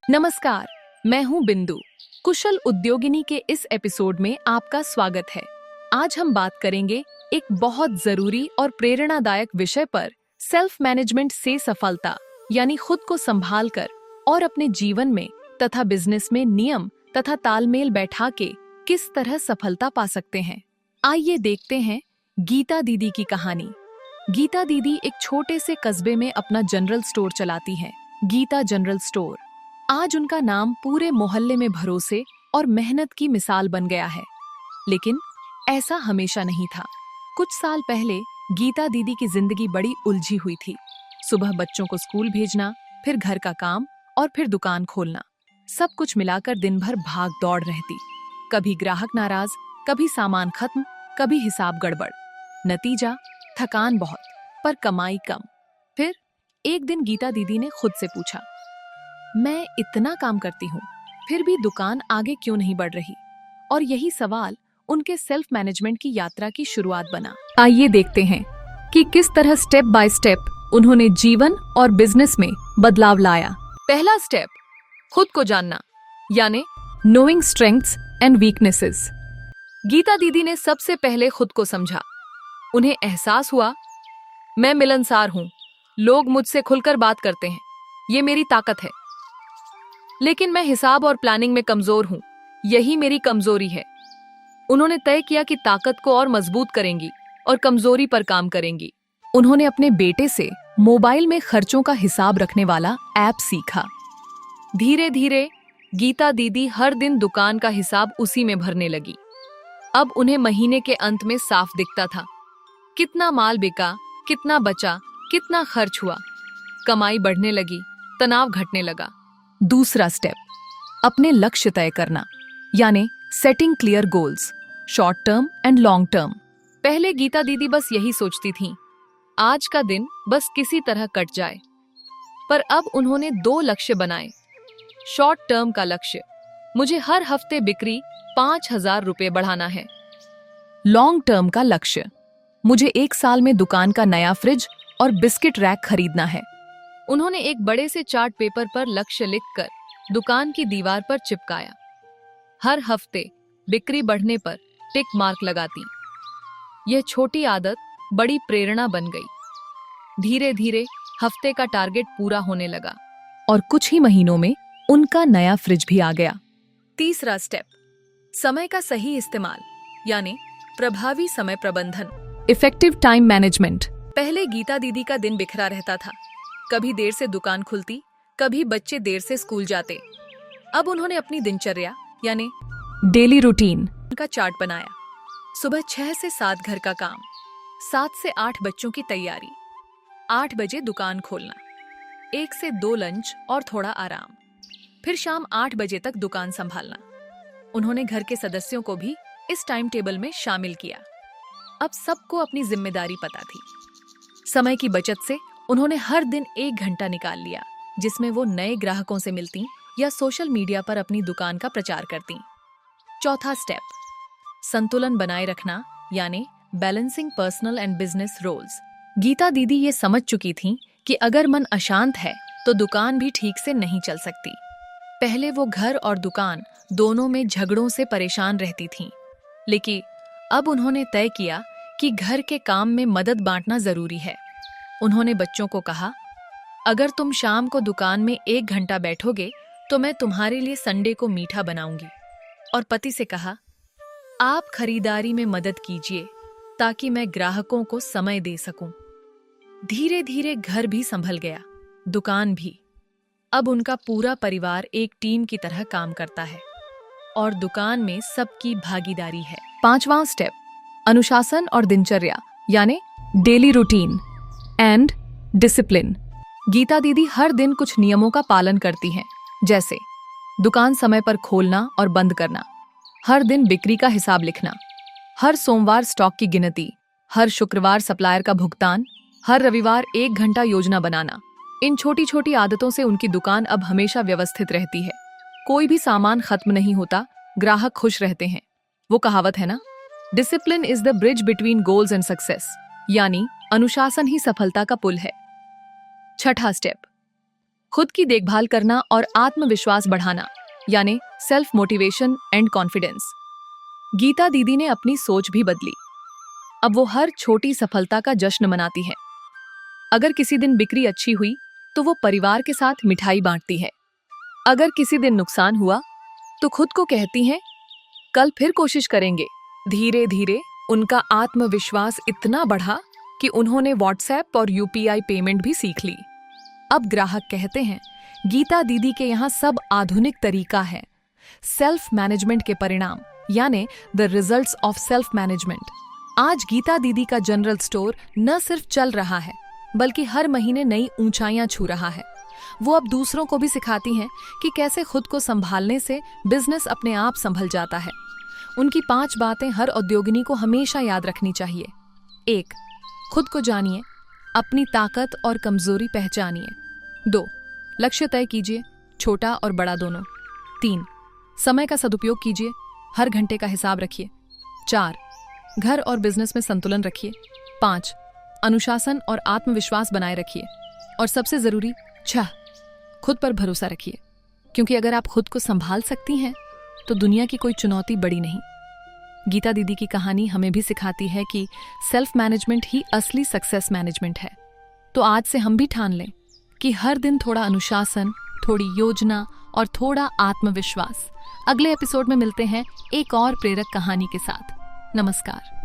नमस्कार, मैं हूं बिंदु। कुशल उद्योगिनी के इस एपिसोड में आपका स्वागत है। आज हम बात करेंगे एक बहुत जरूरी और प्रेरणादायक विषय पर, सेल्फ मैनेजमेंट से सफलता, यानी खुद को संभाल कर और अपने जीवन में तथा बिजनेस में नियम तथा तालमेल बैठा के किस तरह सफलता पा सकते हैं। आइए देखते हैं गीता दीदी की कहानी। गीता दीदी एक छोटे से कस्बे में अपना जनरल स्टोर चलाती हैं, गीता जनरल स्टोर। आज उनका नाम पूरे मोहल्ले में भरोसे और मेहनत की मिसाल बन गया है। लेकिन ऐसा हमेशा नहीं था। कुछ साल पहले गीता दीदी की जिंदगी बड़ी उलझी हुई थी। सुबह बच्चों को स्कूल भेजना, फिर घर का काम और फिर दुकान खोलना, सब कुछ मिलाकर दिन भर भाग दौड़ रहती। कभी ग्राहक नाराज, कभी सामान खत्म, कभी हिसाब गड़बड़। नतीजा थकान बहुत, पर कमाई कम। फिर एक दिन गीता दीदी ने खुद से पूछा, मैं इतना काम करती हूँ, फिर भी दुकान आगे क्यों नहीं बढ़ रही? और यही सवाल उनके सेल्फ मैनेजमेंट की यात्रा की शुरुआत बना। आइए देखते हैं कि किस तरह स्टेप बाय स्टेप उन्होंने जीवन और बिजनेस में बदलाव लाया। पहला स्टेप, खुद को जानना, यानी knowing strengths and weaknesses. Geeta didi ने सबसे पहले खुद को समझा। उन्हें एहसास हुआ, मैं मिलनसार हूँ, लोग मुझसे खुलकर बात करते हैं, ये मेरी ताकत है। लेकिन मैं हिसाब और प्लानिंग में कमजोर हूँ, यही मेरी कमजोरी है। उन्होंने तय किया कि ताकत को और मजबूत करेंगी और कमजोरी पर काम करेंगी। उन्होंने अपने बेटे से मोबाइल में खर्चों का हिसाब रखने वाला ऐप सीखा। धीरे धीरे गीता दीदी हर दिन दुकान का हिसाब उसी में भरने लगी। अब उन्हें महीने के अंत में साफ दिखता था, कितना माल बिका, कितना बचा, कितना खर्च हुआ। कमाई बढ़ने लगी, तनाव घटने लगा। दूसरा स्टेप, अपने लक्ष्य तय करना, यानी setting clear goals, short term and long term. पहले गीता दीदी बस यही सोचती थीं, आज का दिन बस किसी तरह कट जाए। पर अब उन्होंने 2 लक्ष्य बनाए। शॉर्ट टर्म का लक्ष्य, मुझे हर हफ्ते बिक्री 5,000 रुपए बढ़ाना है। लॉन्ग टर्म का लक्ष्य, मुझे 1 साल में दुकान का नया फ्रिज और बिस्किट रैक खरीदना है। उन्होंने एक बड़े से चार्ट पेपर पर लक्ष्य लिखकर दुकान की दीवार पर चिपकाया। हर हफ्ते बिक्री बढ़ने पर टिक मार्क लगाती। यह छोटी आदत बड़ी प्रेरणा बन गई। धीरे धीरे हफ्ते का टारगेट पूरा होने लगा और कुछ ही महीनों में उनका नया फ्रिज भी आ गया। तीसरा स्टेप, समय का सही इस्तेमाल, यानी प्रभावी समय प्रबंधन, इफेक्टिव टाइम मैनेजमेंट। पहले गीता दीदी का दिन बिखरा रहता था। कभी देर से दुकान खुलती, कभी बच्चे देर से स्कूल जाते। अब उन्होंने अपनी दिनचर्या, यानी डेली रूटीन का चार्ट बनाया। सुबह 6 से 7 घर का काम, 7 से 8 बच्चों की तैयारी, 8 बजे दुकान खोलना, 1 से 2 लंच और थोड़ा आराम, फिर शाम 8 बजे तक दुकान संभालना। उन्होंने घर के सदस्यों को भी इस टाइम टेबल में शामिल किया। अब सबको अपनी जिम्मेदारी पता थी। समय की बचत से उन्होंने हर दिन 1 घंटा निकाल लिया, जिसमें वो नए ग्राहकों से मिलती या सोशल मीडिया पर अपनी दुकान का प्रचार करती। चौथा स्टेप, संतुलन बनाए रखना, यानी balancing personal and business roles. Geeta didi ये समझ चुकी थीं कि अगर मन अशांत है तो दुकान भी ठीक से नहीं चल सकती। पहले वो घर और दुकान दोनों में झगड़ों से परेशान रहती थीं, लेकिन अब उन्होंने तय किया कि घर के काम में मदद बांटना जरूरी है। उन्होंने बच्चों को कहा, अगर तुम शाम को दुकान में 1 घंटा बैठोगे तो मैं तुम्हारे लिए संडे को मीठा बनाऊंगी। और पति से कहा, आप खरीदारी में मदद कीजिए ताकि मैं ग्राहकों को समय दे सकूं। धीरे धीरे घर भी संभल गया, दुकान भी। अब उनका पूरा परिवार एक टीम की तरह काम करता है और दुकान में सबकी भागीदारी है। 5वां स्टेप, अनुशासन और दिनचर्या, यानी daily routine and discipline. Geeta didi हर दिन कुछ नियमों का पालन करती हैं, जैसे दुकान समय पर खोलना और बंद करना, हर दिन बिक्री का हिसाब लिखना, हर सोमवार स्टॉक की गिनती, हर शुक्रवार सप्लायर का भुगतान, हर रविवार 1 घंटा योजना बनाना। इन छोटी छोटी आदतों से उनकी दुकान अब हमेशा व्यवस्थित रहती है। कोई भी सामान खत्म नहीं होता, ग्राहक खुश रहते हैं। वो कहावत है ना, discipline is the bridge between goals and success, यानी अनुशासन ही सफलता का पुल है। छठा स्टेप, खुद की देखभाल करना और आत्मविश्वास बढ़ाना, यानी self motivation and confidence. Geeta didi ने अपनी सोच भी बदली। अब वो हर छोटी सफलता का जश्न मनाती है। अगर किसी दिन बिक्री अच्छी हुई तो वो परिवार के साथ मिठाई बांटती है। अगर किसी दिन नुकसान हुआ तो खुद को कहती हैं, कल फिर कोशिश करेंगे। धीरे धीरे उनका आत्मविश्वास इतना बढ़ा कि उन्होंने व्हाट्सएप और यूपीआई पेमेंट भी सीख ली। अब ग्राहक कहते हैं, गीता दीदी के यहाँ सब आधुनिक तरीका है। सेल्फ मैनेजमेंट के परिणाम, यानी the results of self management. आज गीता दीदी का जनरल स्टोर न सिर्फ चल रहा है, बल्कि हर महीने नई ऊंचाइयां छू रहा है। वो अब दूसरों को भी सिखाती हैं कि कैसे खुद को संभालने से बिजनेस अपने आप संभल जाता है। उनकी 5 बातें हर उद्योगिनी को हमेशा याद रखनी चाहिए। 1. खुद को जानिए, अपनी ताकत और कमजोरी पहचानिए। 2. लक्ष्य तय कीजिए, छोटा और बड़ा दोनों। 3. समय का सदुपयोग कीजिए, हर घंटे का हिसाब रखिए। 4. घर और बिजनेस में संतुलन रखिए। 5. अनुशासन और आत्मविश्वास बनाए रखिए। और सबसे जरूरी 6. खुद पर भरोसा रखिए, क्योंकि अगर आप खुद को संभाल सकती हैं तो दुनिया की कोई चुनौती बड़ी नहीं। गीता दीदी की कहानी हमें भी सिखाती है कि सेल्फ मैनेजमेंट ही असली सक्सेस मैनेजमेंट है। तो आज से हम भी ठान लें कि हर दिन थोड़ा अनुशासन, थोड़ी योजना और थोड़ा आत्मविश्वास। अगले एपिसोड में मिलते हैं एक और प्रेरक कहानी के साथ। नमस्कार।